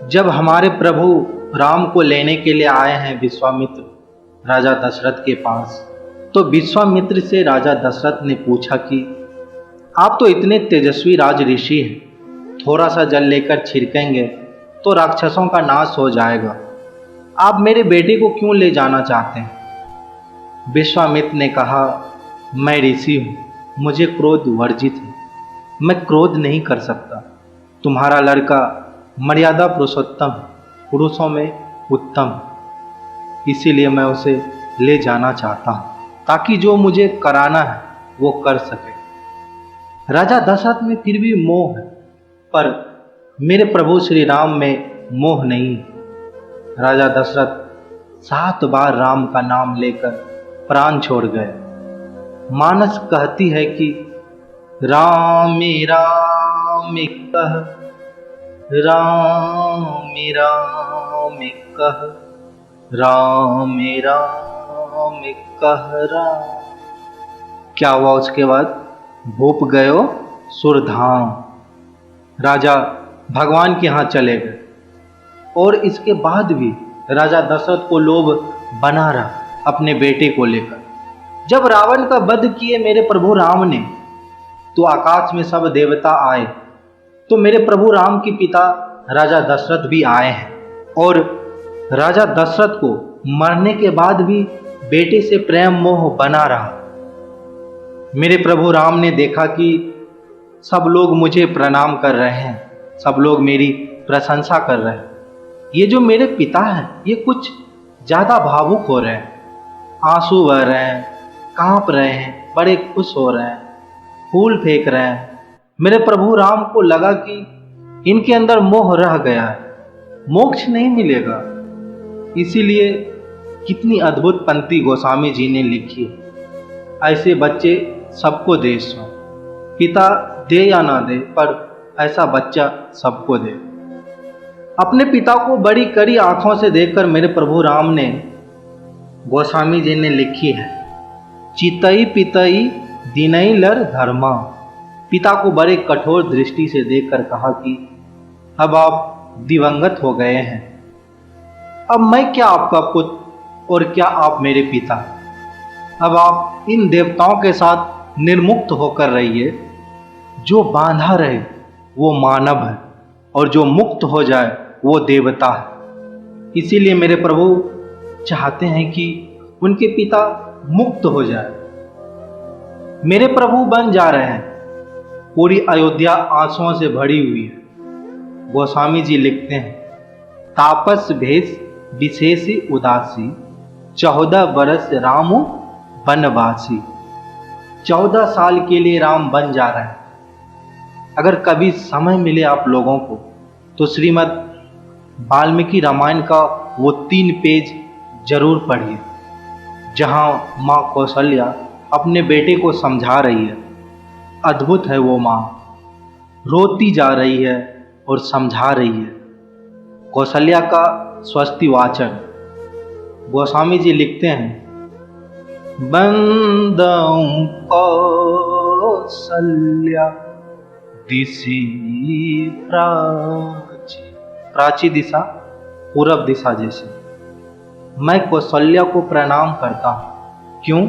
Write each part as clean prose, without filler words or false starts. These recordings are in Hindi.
जब हमारे प्रभु राम को लेने के लिए आए हैं विश्वामित्र राजा दशरथ के पास, तो विश्वामित्र से राजा दशरथ ने पूछा कि आप तो इतने तेजस्वी राज ऋषि हैं, थोड़ा सा जल लेकर छिड़केंगे तो राक्षसों का नाश हो जाएगा। आप मेरे बेटे को क्यों ले जाना चाहते हैं? विश्वामित्र ने कहा, मैं ऋषि हूँ, मुझे क्रोध वर्जित है, मैं क्रोध नहीं कर सकता। तुम्हारा लड़का मर्यादा पुरुषोत्तम, पुरुषों में उत्तम, इसीलिए मैं उसे ले जाना चाहता हूँ ताकि जो मुझे कराना है वो कर सके। राजा दशरथ में फिर भी मोह है, पर मेरे प्रभु श्री राम में मोह नहीं। राजा दशरथ 7 बार राम का नाम लेकर प्राण छोड़ गए। मानस कहती है कि राम राम कह, राम राम कह, राम राम कह राम। क्या हुआ उसके बाद? भूप गयो सुरधाम। राजा भगवान के यहाँ चले गए और इसके बाद भी राजा दशरथ को लोभ बना रहा अपने बेटे को लेकर। जब रावण का वध किए मेरे प्रभु राम ने, तो आकाश में सब देवता आए, तो मेरे प्रभु राम के पिता राजा दशरथ भी आए हैं। और राजा दशरथ को मरने के बाद भी बेटे से प्रेम मोह बना रहा। मेरे प्रभु राम ने देखा कि सब लोग मुझे प्रणाम कर रहे हैं, सब लोग मेरी प्रशंसा कर रहे हैं, ये जो मेरे पिता हैं ये कुछ ज़्यादा भावुक हो रहे हैं, आंसू बह रहे हैं, कांप रहे हैं, बड़े खुश हो रहे हैं, फूल फेंक रहे हैं। मेरे प्रभु राम को लगा कि इनके अंदर मोह रह गया है, मोक्ष नहीं मिलेगा। इसीलिए कितनी अद्भुत पंक्ति गोस्वामी जी ने लिखी है, ऐसे बच्चे सबको दे सो, पिता दे या ना दे, पर ऐसा बच्चा सबको दे। अपने पिता को बड़ी कड़ी आंखों से देखकर मेरे प्रभु राम ने, गोस्वामी जी ने लिखी है, चितई पितई दिनई लर धर्मा। पिता को बड़े कठोर दृष्टि से देखकर कहा कि अब आप दिवंगत हो गए हैं, अब मैं क्या आपका पुत्र और क्या आप मेरे पिता। अब आप इन देवताओं के साथ निर्मुक्त होकर रहिए। जो बांधा रहे वो मानव है और जो मुक्त हो जाए वो देवता है। इसीलिए मेरे प्रभु चाहते हैं कि उनके पिता मुक्त हो जाए। मेरे प्रभु बन जा रहे हैं, पूरी अयोध्या आंसुओं से भरी हुई है। गोस्वामी जी लिखते हैं, तापस भेष विशेष उदासी, 14 बरस रामु बनवासी। 14 साल के लिए राम बन जा रहे हैं। अगर कभी समय मिले आप लोगों को तो श्रीमद् वाल्मीकि रामायण का वो 3 पेज जरूर पढ़िए, जहाँ माँ कौशल्या अपने बेटे को समझा रही है। अद्भुत है वो माँ, रोती जा रही है और समझा रही है। कौशल्या का स्वस्ति वाचन गोस्वामी जी लिखते हैं, बंदौ कौशल्या दिशि प्राची। प्राची दिशा पूरब दिशा जैसे। मैं कौशल्या को प्रणाम करता हूँ। क्यों?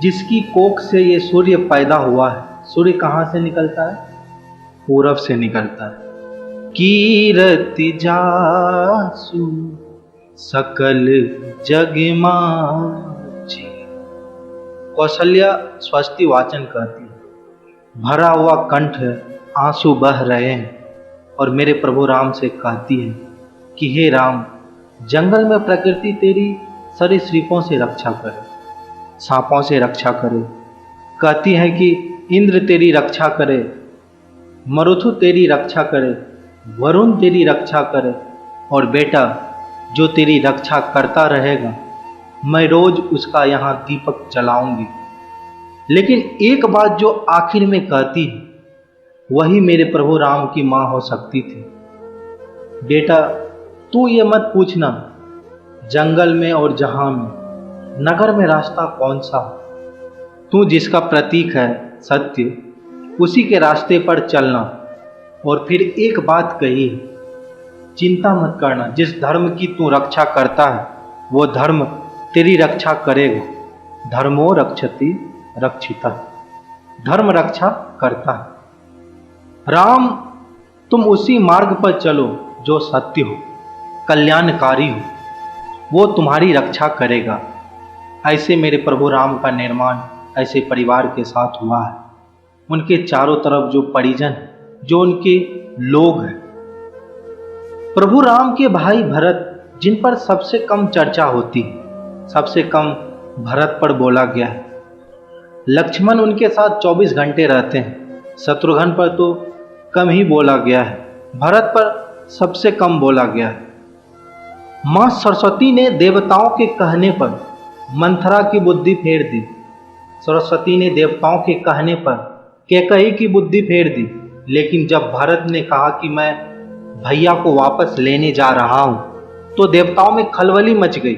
जिसकी कोख से ये सूर्य पैदा हुआ है। सूर्य कहाँ से निकलता है? पूरब से निकलता है। कीरति जासु सकल जग माची। कौशल्या स्वस्ति वाचन करती है। भरा हुआ कंठ है, आंसू बह रहे हैं और मेरे प्रभु राम से कहती है कि हे राम, जंगल में प्रकृति तेरी सरीसृपों से रक्षा करे, सांपों से रक्षा करे। कहती है कि इंद्र तेरी रक्षा करे, मरुथु तेरी रक्षा करे, वरुण तेरी रक्षा करे, और बेटा जो तेरी रक्षा करता रहेगा मैं रोज उसका यहाँ दीपक जलाऊंगी। लेकिन एक बात जो आखिर में कहती है वही मेरे प्रभु राम की माँ हो सकती थी। बेटा तू ये मत पूछना जंगल में और जहां में नगर में रास्ता कौन सा, तू जिसका प्रतीक है सत्य, उसी के रास्ते पर चलना। और फिर एक बात कही, चिंता मत करना, जिस धर्म की तू रक्षा करता है वो धर्म तेरी रक्षा करेगा। धर्मो रक्षति रक्षिता, धर्म रक्षा करता है। राम, तुम उसी मार्ग पर चलो जो सत्य हो, कल्याणकारी हो, वो तुम्हारी रक्षा करेगा। ऐसे मेरे प्रभु राम का निर्माण ऐसे परिवार के साथ हुआ है। उनके चारों तरफ जो परिजन, जो उनके लोग हैं, प्रभु राम के भाई भरत, जिन पर सबसे कम चर्चा होती है, सबसे कम भरत पर बोला गया है। लक्ष्मण उनके साथ 24 घंटे रहते हैं, शत्रुघ्न पर तो कम ही बोला गया है, भरत पर सबसे कम बोला गया है। मां सरस्वती ने देवताओं के कहने पर मंथरा की बुद्धि फेर दी। सरस्वती ने देवताओं के कहने पर कैकेयी की बुद्धि फेर दी। लेकिन जब भरत ने कहा कि मैं भैया को वापस लेने जा रहा हूं, तो देवताओं में खलबली मच गई।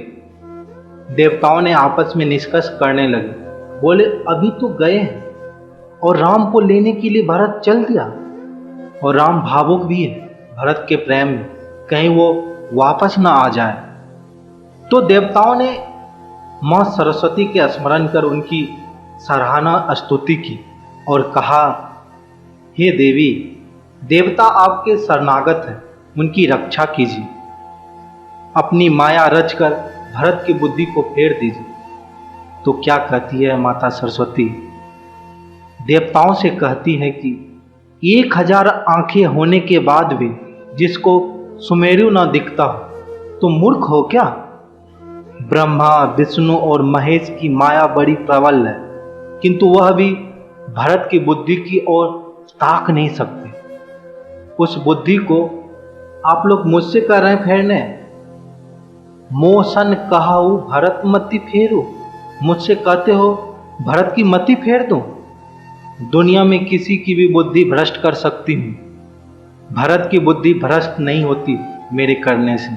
देवताओं ने आपस में निष्कर्ष करने लगे, बोले अभी तो गए हैं और राम को लेने के लिए भरत चल दिया, और राम भावुक भी है भरत के प्रेम में, कहीं वो वापस ना आ जाए। तो देवताओं ने मां सरस्वती के स्मरण कर उनकी सराहना स्तुति की और कहा, हे देवी, देवता आपके शरणागत हैं, उनकी रक्षा कीजिए। अपनी माया रचकर भरत की बुद्धि को फेर दीजिए। तो क्या कहती है माता सरस्वती? देवताओं से कहती है कि 1000 आंखें होने के बाद भी जिसको सुमेरु न दिखता हो, तो मूर्ख हो क्या? ब्रह्मा, विष्णु और महेश की माया बड़ी प्रबल है, किंतु वह भी भरत की बुद्धि की ओर ताक नहीं सकते। उस बुद्धि को आप लोग मुझसे कर रहे हैं फेरने। मोसन कहाऊ भरत मति फेरू, मुझसे कहते हो भरत की मति फेर दो। दुनिया में किसी की भी बुद्धि भ्रष्ट कर सकती हूं, भरत की बुद्धि भ्रष्ट नहीं होती मेरे करने से।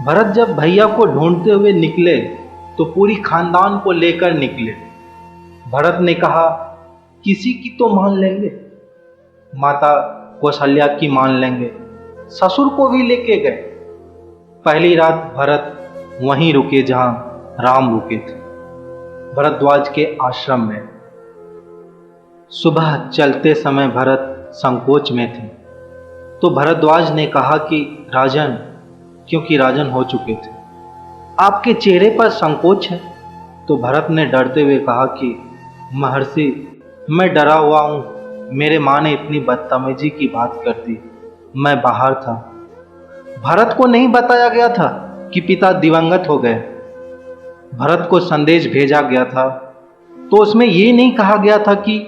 भरत जब भैया को ढूंढते हुए निकले तो पूरी खानदान को लेकर निकले। भरत ने कहा, किसी की तो मान लेंगे, माता कौशल्या की मान लेंगे, ससुर को भी लेके गए। पहली रात भरत वहीं रुके जहां राम रुके थे, भरद्वाज के आश्रम में। सुबह चलते समय भरत संकोच में थे, तो भरद्वाज ने कहा कि राजन, क्योंकि राजन हो चुके थे, आपके चेहरे पर संकोच है। तो भरत ने डरते हुए कहा कि महर्षि, मैं डरा हुआ हूं, मेरे माँ ने इतनी बदतमीजी की बात कर दी, मैं बाहर था। भरत को नहीं बताया गया था कि पिता दिवंगत हो गए। भरत को संदेश भेजा गया था, तो उसमें ये नहीं कहा गया था कि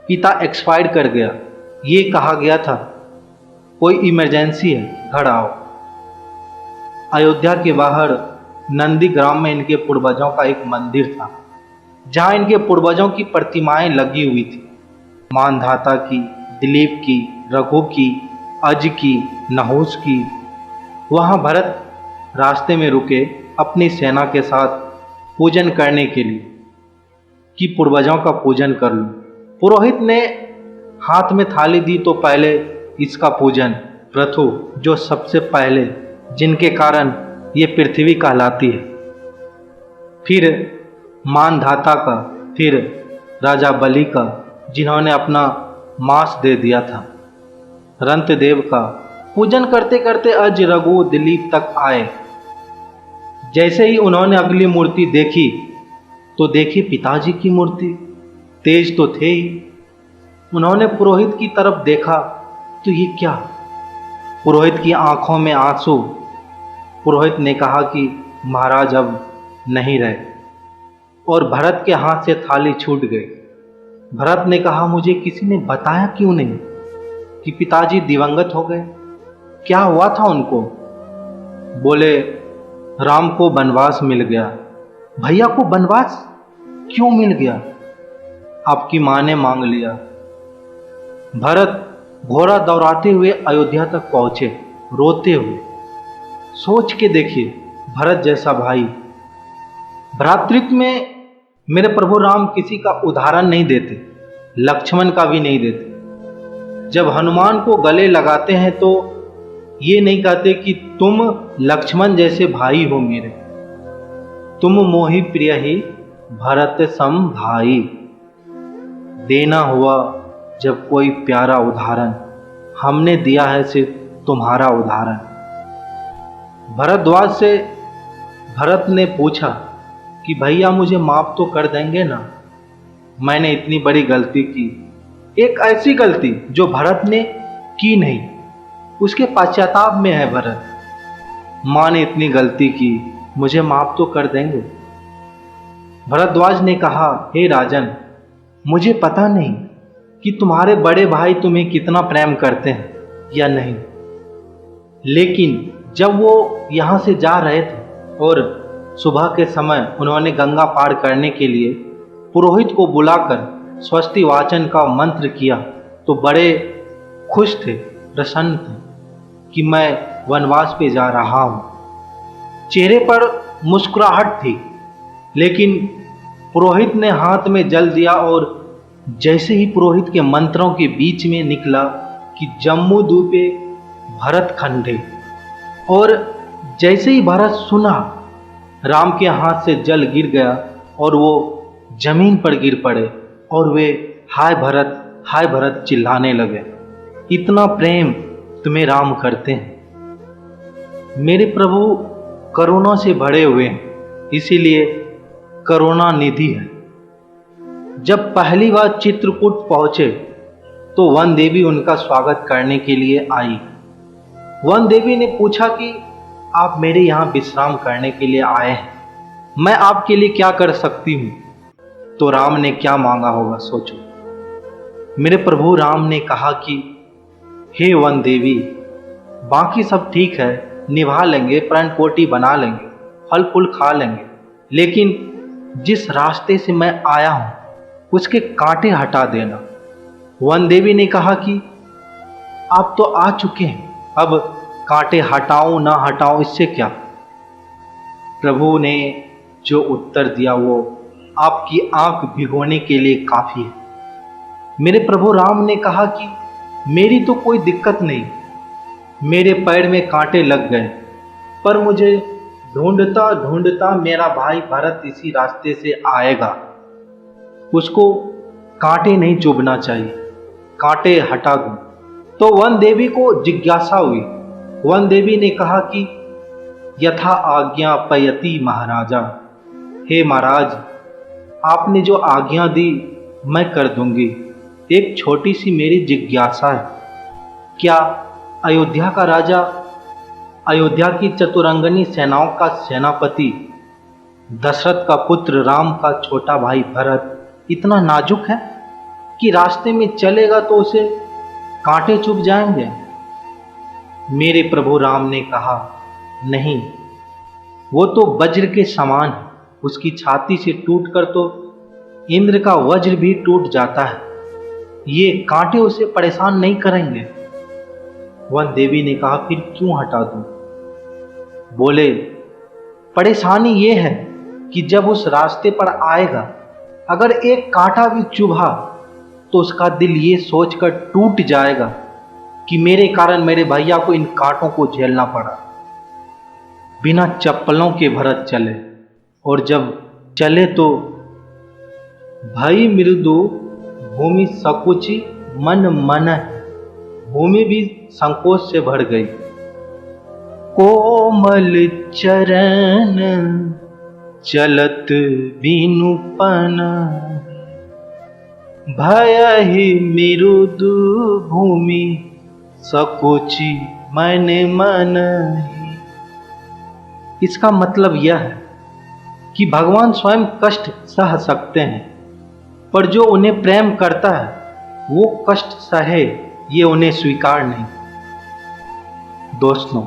पिता एक्सपायर कर गया, ये कहा गया था कोई इमरजेंसी है, घर आओ। अयोध्या के बाहर नंदी ग्राम में इनके पूर्वजों का एक मंदिर था, जहां इनके पूर्वजों की प्रतिमाएं लगी हुई थी। मानधाता की, दिलीप की, रघु की, अज की, नहुस की। वहां भरत रास्ते में रुके अपनी सेना के साथ पूजन करने के लिए कि पूर्वजों का पूजन कर लूं। पुरोहित ने हाथ में थाली दी तो पहले इसका पूजन, पृथु जो सबसे पहले, जिनके कारण ये पृथ्वी कहलाती है, फिर मानधाता का, फिर राजा बलि का, जिन्होंने अपना मांस दे दिया था, रंतदेव का। पूजन करते करते अज, रघु, दिलीप तक आए। जैसे ही उन्होंने अगली मूर्ति देखी तो देखी पिताजी की मूर्ति, तेज तो थे ही। उन्होंने पुरोहित की तरफ देखा तो ये क्या? पुरोहित की आंखों में आंसू। पुरोहित ने कहा कि महाराज अब नहीं रहे, और भरत के हाथ से थाली छूट गई। भरत ने कहा, मुझे किसी ने बताया क्यों नहीं कि पिताजी दिवंगत हो गए? क्या हुआ था उनको? बोले, राम को वनवास मिल गया। भैया को वनवास क्यों मिल गया? आपकी मां ने मांग लिया। भरत घोड़ा दौड़ाते हुए अयोध्या तक पहुंचे, रोते हुए। सोच के देखिए, भरत जैसा भाई। भ्रातृत्व में मेरे प्रभु राम किसी का उदाहरण नहीं देते, लक्ष्मण का भी नहीं देते। जब हनुमान को गले लगाते हैं तो ये नहीं कहते कि तुम लक्ष्मण जैसे भाई हो मेरे, तुम मोहि प्रिय ही भरत सम भाई। देना हुआ जब कोई प्यारा उदाहरण, हमने दिया है सिर्फ तुम्हारा उदाहरण। भरद्वाज से भरत ने पूछा कि भैया मुझे माफ तो कर देंगे ना, मैंने इतनी बड़ी गलती की, एक ऐसी गलती जो भरत ने की नहीं, उसके पश्चाताप में है भरत। माँ ने इतनी गलती की, मुझे माफ तो कर देंगे। भरद्वाज ने कहा, हे राजन, मुझे पता नहीं कि तुम्हारे बड़े भाई तुम्हें कितना प्रेम करते हैं या नहीं, लेकिन जब वो यहाँ से जा रहे थे और सुबह के समय उन्होंने गंगा पार करने के लिए पुरोहित को बुलाकर स्वस्ति वाचन का मंत्र किया तो बड़े खुश थे, प्रसन्न थे कि मैं वनवास पे जा रहा हूँ। चेहरे पर मुस्कुराहट थी, लेकिन पुरोहित ने हाथ में जल दिया और जैसे ही पुरोहित के मंत्रों के बीच में निकला कि जम्मू द्वीपे भरत खंडे, और जैसे ही भरत सुना, राम के हाथ से जल गिर गया और वो जमीन पर गिर पड़े और वे हाय भरत चिल्लाने लगे। इतना प्रेम तुम्हें राम करते हैं। मेरे प्रभु करुणा से भरे हुए हैं, इसीलिए करुणा निधि है। जब पहली बार चित्रकूट पहुंचे तो वन देवी उनका स्वागत करने के लिए आई। वन देवी ने पूछा कि आप मेरे यहाँ विश्राम करने के लिए आए हैं, मैं आपके लिए क्या कर सकती हूँ। तो राम ने क्या मांगा होगा सोचो। मेरे प्रभु राम ने कहा कि हे वन देवी, बाकी सब ठीक है, निभा लेंगे, प्रण कोटि बना लेंगे, फल फूल खा लेंगे, लेकिन जिस रास्ते से मैं आया हूँ उसके कांटे हटा देना। वन देवी ने कहा कि आप तो आ चुके हैं, अब कांटे हटाऊं ना हटाऊं इससे क्या। प्रभु ने जो उत्तर दिया वो आपकी आंख भिगोने के लिए काफी है। मेरे प्रभु राम ने कहा कि मेरी तो कोई दिक्कत नहीं, मेरे पैर में कांटे लग गए, पर मुझे ढूंढता ढूंढता मेरा भाई भरत इसी रास्ते से आएगा, उसको कांटे नहीं चुभना चाहिए, कांटे हटा दूं। तो वन देवी को जिज्ञासा हुई। वन देवी ने कहा कि यथा आज्ञा पयति महाराजा, हे महाराज, आपने जो आज्ञा दी मैं कर दूंगी। एक छोटी सी मेरी जिज्ञासा है, क्या अयोध्या का राजा, अयोध्या की चतुरंगनी सेनाओं का सेनापति, दशरथ का पुत्र राम का छोटा भाई भरत इतना नाजुक है कि रास्ते में चलेगा तो उसे कांटे चुभ जाएंगे। मेरे प्रभु राम ने कहा, नहीं, वो तो वज्र के समान है, उसकी छाती से टूटकर तो इंद्र का वज्र भी टूट जाता है, ये कांटे उसे परेशान नहीं करेंगे। वन देवी ने कहा, फिर क्यों हटा दूं? बोले, परेशानी ये है कि जब उस रास्ते पर आएगा अगर एक कांटा भी चुभा तो उसका दिल ये सोचकर टूट जाएगा कि मेरे कारण मेरे भैया को इन कांटों को झेलना पड़ा। बिना चप्पलों के भरत चले, और जब चले तो भई मृदु भूमि सकुची मन मन, भूमि भी संकोच से भर गई। कोमल चरण चलत बिनुपन, भयहि मृदु भूमि सकुची मन मन। इसका मतलब यह है कि भगवान स्वयं कष्ट सह सकते हैं, पर जो उन्हें प्रेम करता है वो कष्ट सहे ये उन्हें स्वीकार नहीं। दोस्तों,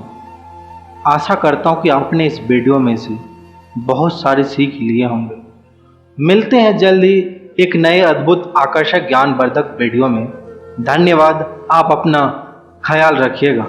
आशा करता हूं कि आपने इस वीडियो में से बहुत सारे सीख लिए होंगे। मिलते हैं जल्दी एक नए अद्भुत आकर्षक ज्ञानवर्धक वीडियो में। धन्यवाद, आप अपना ख्याल रखिएगा।